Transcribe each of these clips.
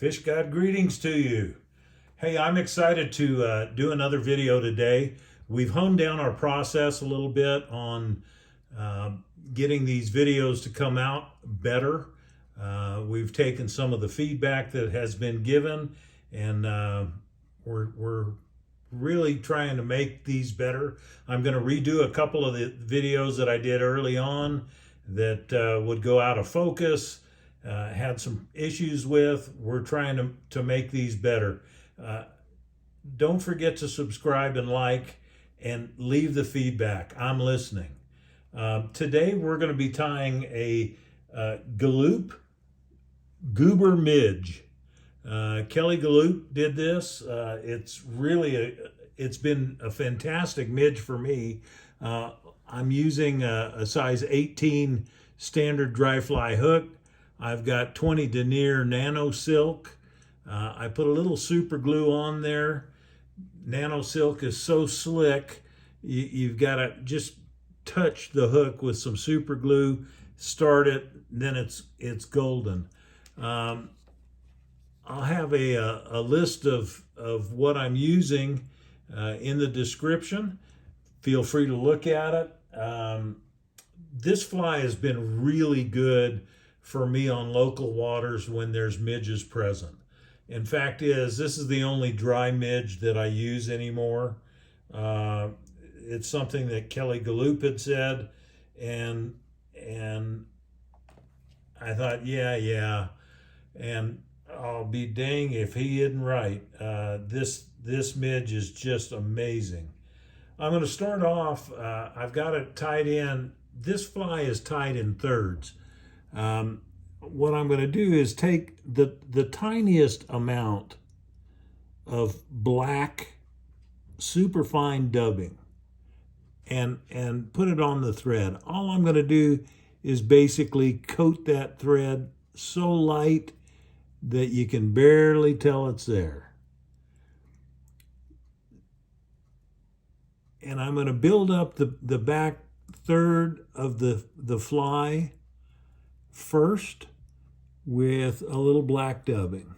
Fish God greetings to you. Hey, I'm excited to do another video today. We've honed down our process a little bit on getting these videos to come out better. We've taken some of the feedback that has been given, and we're really trying to make these better. I'm going to redo a couple of the videos that I did early on that would go out of focus. Had some issues with. We're trying to make these better. Don't forget to subscribe and like and leave the feedback. I'm listening. Today we're going to be tying a Goober Midge. Kelly Galoop did this. It's been a fantastic midge for me. I'm using a size 18 standard dry fly hook. I've got 20 denier nano silk. I put a little super glue on there. Nano silk is so slick, you've got to just touch the hook with some super glue, start it, then it's golden. I'll have a list of what I'm using in the description. Feel free to look at it. This fly has been really good for me on local waters when there's midges present. In fact this is the only dry midge that I use anymore. It's something that Kelly Galoop had said, and I thought, yeah, and I'll be dang if he isn't right. This midge is just amazing. I'm going to start off. I've got it tied in. This fly is tied in thirds. What I'm going to do is take the tiniest amount of black superfine dubbing and put it on the thread. All I'm going to do is basically coat that thread so light that you can barely tell it's there. And I'm going to build up the back third of the fly first with a little black dubbing.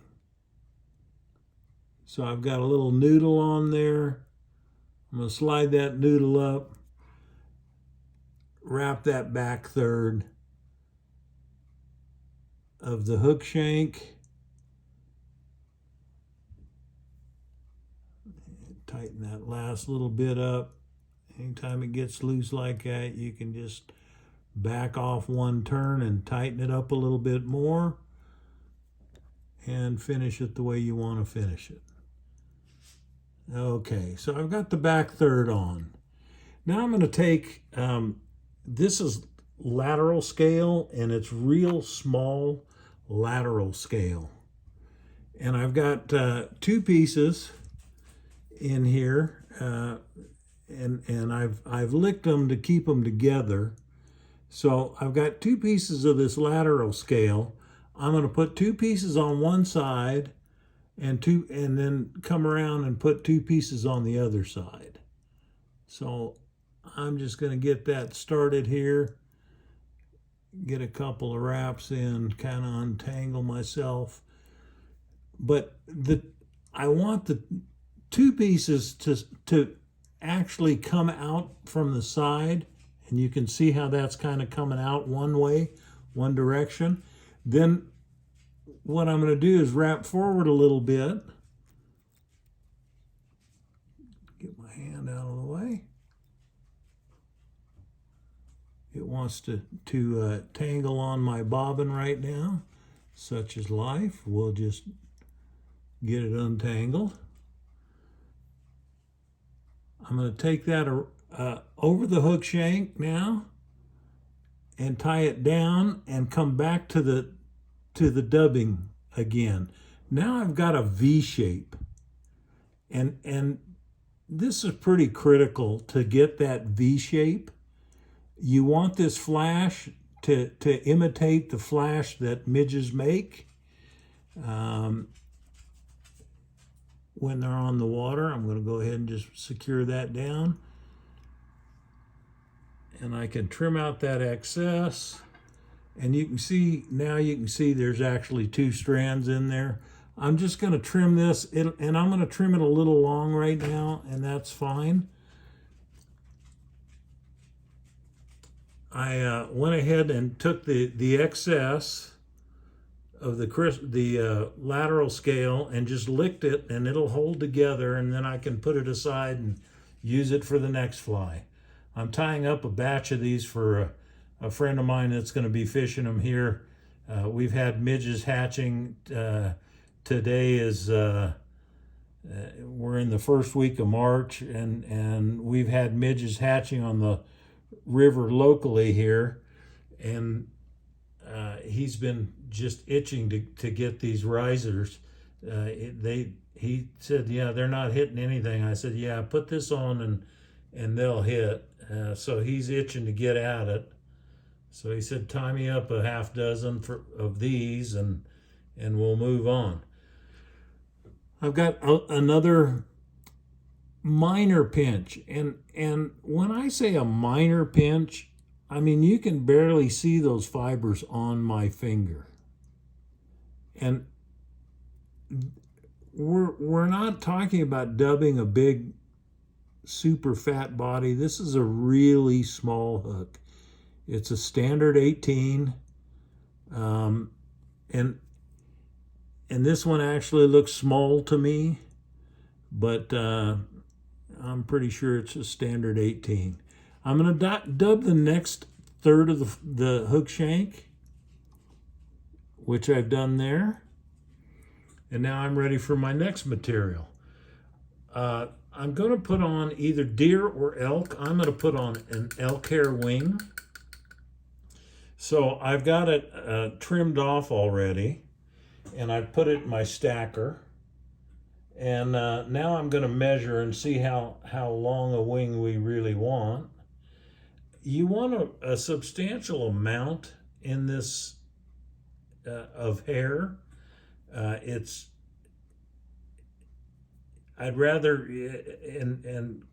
So I've got a little noodle on there. I'm going to slide that noodle up, wrap that back third of the hook shank, tighten that last little bit up. Anytime it gets loose like that, you can just back off one turn and tighten it up a little bit more and finish it the way you want to finish it. Okay, so I've got the back third on. Now I'm going to take, this is lateral scale, and it's real small lateral scale. And I've got two pieces in here, and I've licked them to keep them together. So I've got two pieces of this lateral scale. I'm going to put two pieces on one side and then come around and put two pieces on the other side. So I'm just going to get that started here. Get a couple of wraps in, kind of untangle myself. But I want the two pieces to actually come out from the side. And you can see how that's kind of coming out one way, one direction. Then what I'm going to do is wrap forward a little bit. Get my hand out of the way. It wants to tangle on my bobbin right now. Such is life. We'll just get it untangled. I'm going to take that over the hook shank now and tie it down and come back to the dubbing again. Now I've got a V shape, and this is pretty critical to get that V shape. You want this flash to imitate the flash that midges make when they're on the water. I'm going to go ahead and just secure that down. And I can trim out that excess. And you can see, now you can see there's actually two strands in there. I'm just going to trim this, and I'm going to trim it a little long right now, and that's fine. I went ahead and took the excess of the lateral scale and just licked it, and it'll hold together, and then I can put it aside and use it for the next fly. I'm tying up a batch of these for a friend of mine that's going to be fishing them here. We've had midges hatching. Today is we're in the first week of March, and we've had midges hatching on the river locally here, and he's been just itching to get these risers. He said, yeah, they're not hitting anything. I said, yeah, put this on and they'll hit. So he's itching to get at it. So he said, tie me up a half dozen of these and we'll move on. I've got another minor pinch, and when I say a minor pinch, I mean you can barely see those fibers on my finger. And we're not talking about dubbing a big super fat body. This is a really small hook. It's a standard 18, and this one actually looks small to me, but I'm pretty sure it's a standard 18. I'm going to dub the next third of the hook shank, which I've done there. And now I'm ready for my next material. I'm going to put on either deer or elk. I'm going to put on an elk hair wing. So I've got it trimmed off already, and I've put it in my stacker. And now I'm going to measure and see how long a wing we really want. You want a substantial amount in this of hair. I'd rather, and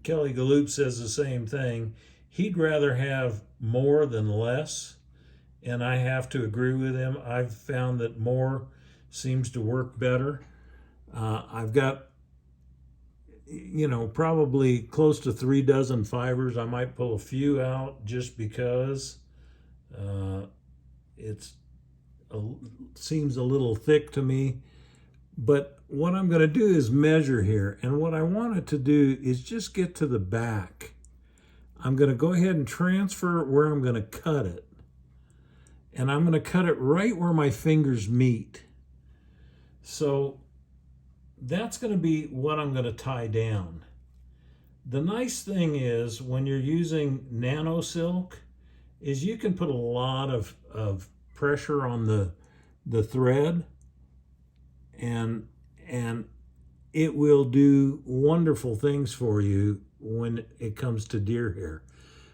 Kelly Galoob says the same thing, he'd rather have more than less, and I have to agree with him. I've found that more seems to work better. I've got, probably close to 3 dozen fibers. I might pull a few out just because seems a little thick to me. But what I'm going to do is measure here, and what I want it to do is just get to the back. I'm going to go ahead and transfer where I'm going to cut it, and I'm going to cut it right where my fingers meet. So that's going to be what I'm going to tie down. The nice thing is when you're using nano silk is you can put a lot of pressure on the thread, and it will do wonderful things for you when it comes to deer hair.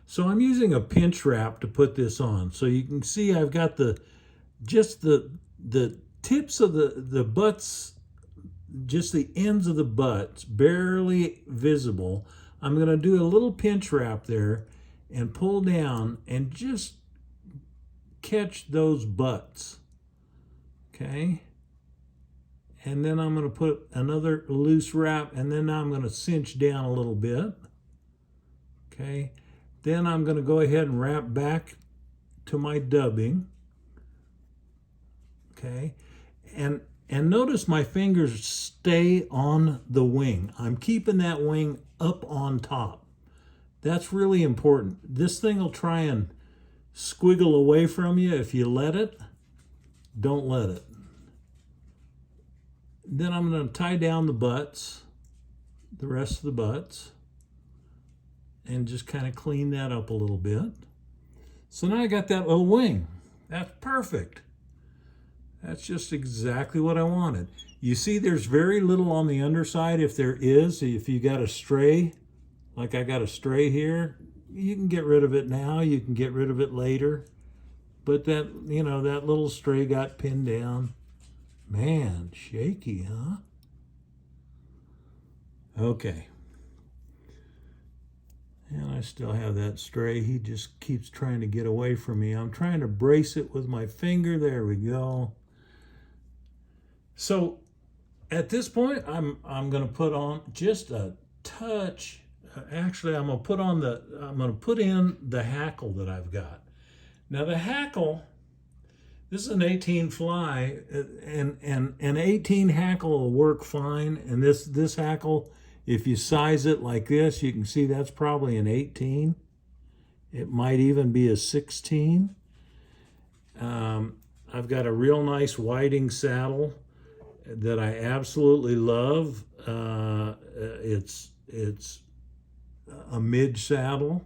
So I'm using a pinch wrap to put this on. So you can see I've got the tips of the butts, just the ends of the butts, barely visible. I'm going to do a little pinch wrap there and pull down and just catch those butts. Okay? And then I'm going to put another loose wrap, and then I'm going to cinch down a little bit. Okay? Then I'm going to go ahead and wrap back to my dubbing. Okay? And notice my fingers stay on the wing. I'm keeping that wing up on top. That's really important. This thing will try and squiggle away from you if you let it. Don't let it. Then I'm going to tie down the butts, the rest of the butts, and just kind of clean that up a little bit. So now I got that little wing. That's perfect. That's just exactly what I wanted. You see there's very little on the underside. If there is, if you got a stray, like I got a stray here, you can get rid of it now, you can get rid of it later. But that little stray got pinned down. Man, shaky, huh? Okay. And I still have that stray. He just keeps trying to get away from me. I'm trying to brace it with my finger. There we go. So at this point, I'm going to put on just a touch. Actually, I'm going to put in the hackle that I've got. Now the hackle, this is an 18 fly, and an 18 hackle will work fine. And this hackle, if you size it like this, you can see that's probably an 18. It might even be a 16. I've got a real nice whiting saddle that I absolutely love. It's a Midge saddle.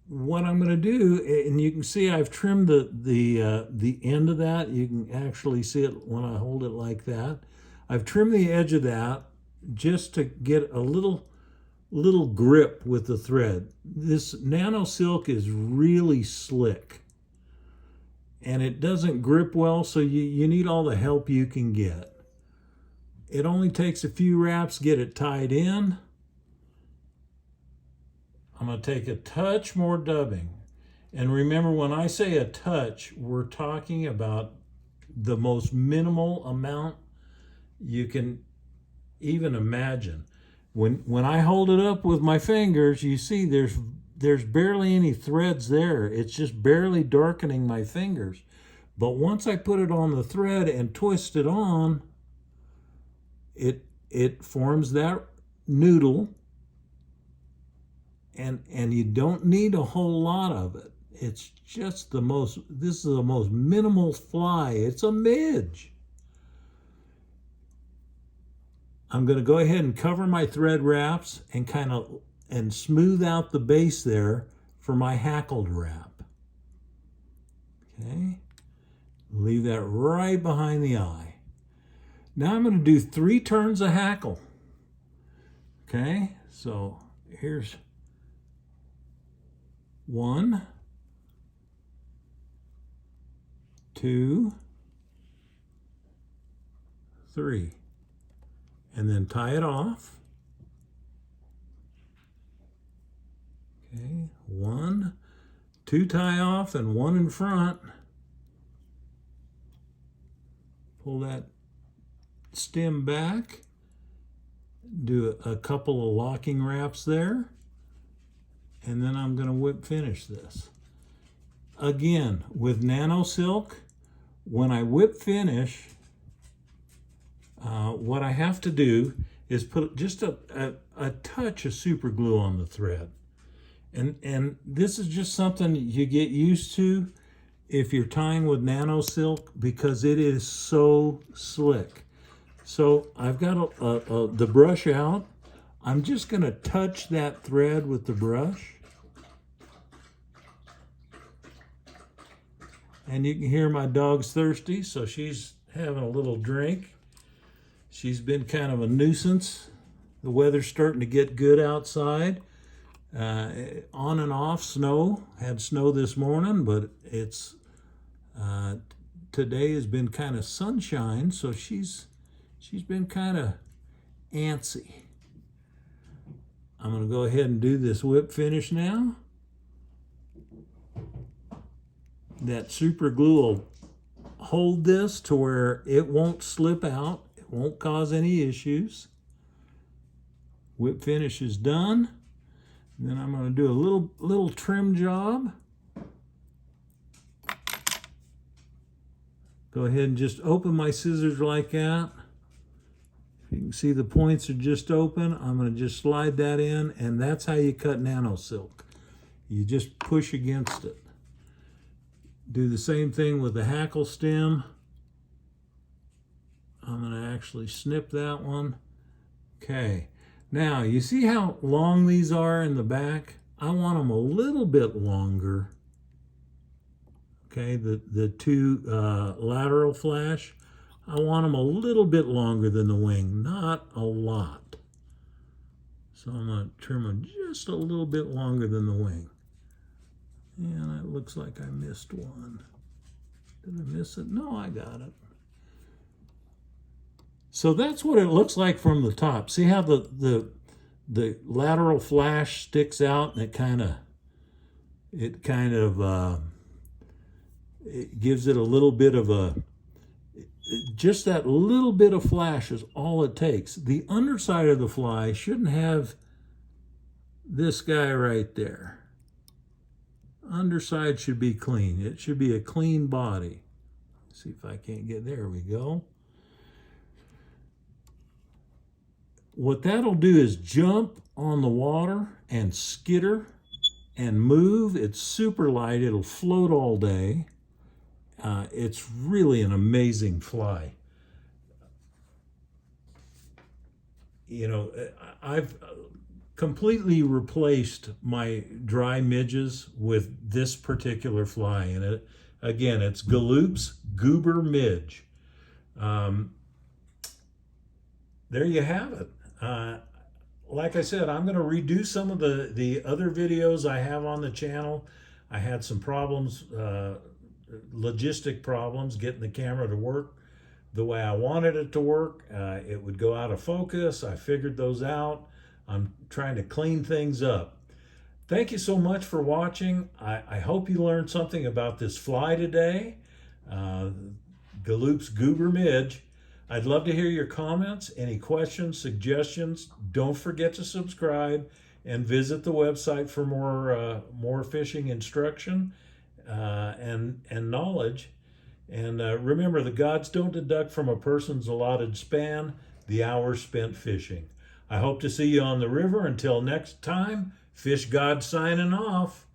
What I'm going to do, and you can see I've trimmed the end of that. You can actually see it when I hold it like that. I've trimmed the edge of that just to get a little grip with the thread. This nano silk is really slick, and it doesn't grip well, so you need all the help you can get. It only takes a few wraps, get it tied in. I'm going to take a touch more dubbing. And remember, when I say a touch, we're talking about the most minimal amount you can even imagine. When I hold it up with my fingers, you see there's barely any threads there. It's just barely darkening my fingers. But once I put it on the thread and twist it on, it forms that noodle, and you don't need a whole lot of it. It's just this is the most minimal fly. It's a midge. I'm going to go ahead and cover my thread wraps and smooth out the base there for my hackle to wrap. Okay, leave that right behind the eye. Now I'm going to do 3 turns of hackle. Okay, so here's 1, 2, 3. And then tie it off. Okay, 1, 2 tie off and 1 in front. Pull that stem back. Do a couple of locking wraps there. And then I'm going to whip finish this. Again, with nano silk, when I whip finish, what I have to do is put just a touch of super glue on the thread. And this is just something you get used to if you're tying with nano silk, because it is so slick. So I've got the brush out. I'm just going to touch that thread with the brush. And you can hear my dog's thirsty, so she's having a little drink. She's been kind of a nuisance. The weather's starting to get good outside. On and off snow. Had snow this morning, but it's today has been kind of sunshine, so she's been kind of antsy. I'm going to go ahead and do this whip finish now. That super glue will hold this to where it won't slip out. It won't cause any issues. Whip finish is done. And then I'm going to do a little trim job. Go ahead and just open my scissors like that. You can see the points are just open. I'm going to just slide that in, and that's how you cut nano silk. You just push against it. Do the same thing with the hackle stem. I'm going to actually snip that one. Okay. Now, you see how long these are in the back? I want them a little bit longer. Okay, the 2 lateral flash, I want them a little bit longer than the wing, not a lot. So I'm going to trim them just a little bit longer than the wing. And it looks like I missed one. Did I miss it? No, I got it. So that's what it looks like from the top. See how the lateral flash sticks out, and it gives it a little bit of just that little bit of flash is all it takes. The underside of the fly shouldn't have this guy right there. Underside should be clean. It should be a clean body. Let's see if I can't get, there we go. What that'll do is jump on the water and skitter and move. It's super light. It'll float all day. It's really an amazing fly. You know, I've completely replaced my dry midges with this particular fly. And it, again, it's Galoops Goober Midge. There you have it. Like I said, I'm going to redo some of the other videos I have on the channel. I had some problems, logistic problems, getting the camera to work the way I wanted it to work. It would go out of focus. I figured those out. I'm trying to clean things up. Thank you so much for watching. I hope you learned something about this fly today, Galoops Goober Midge. I'd love to hear your comments, any questions, suggestions. Don't forget to subscribe and visit the website for more fishing instruction and knowledge. And remember, the gods don't deduct from a person's allotted span the hours spent fishing. I hope to see you on the river. Until next time, Fish God signing off.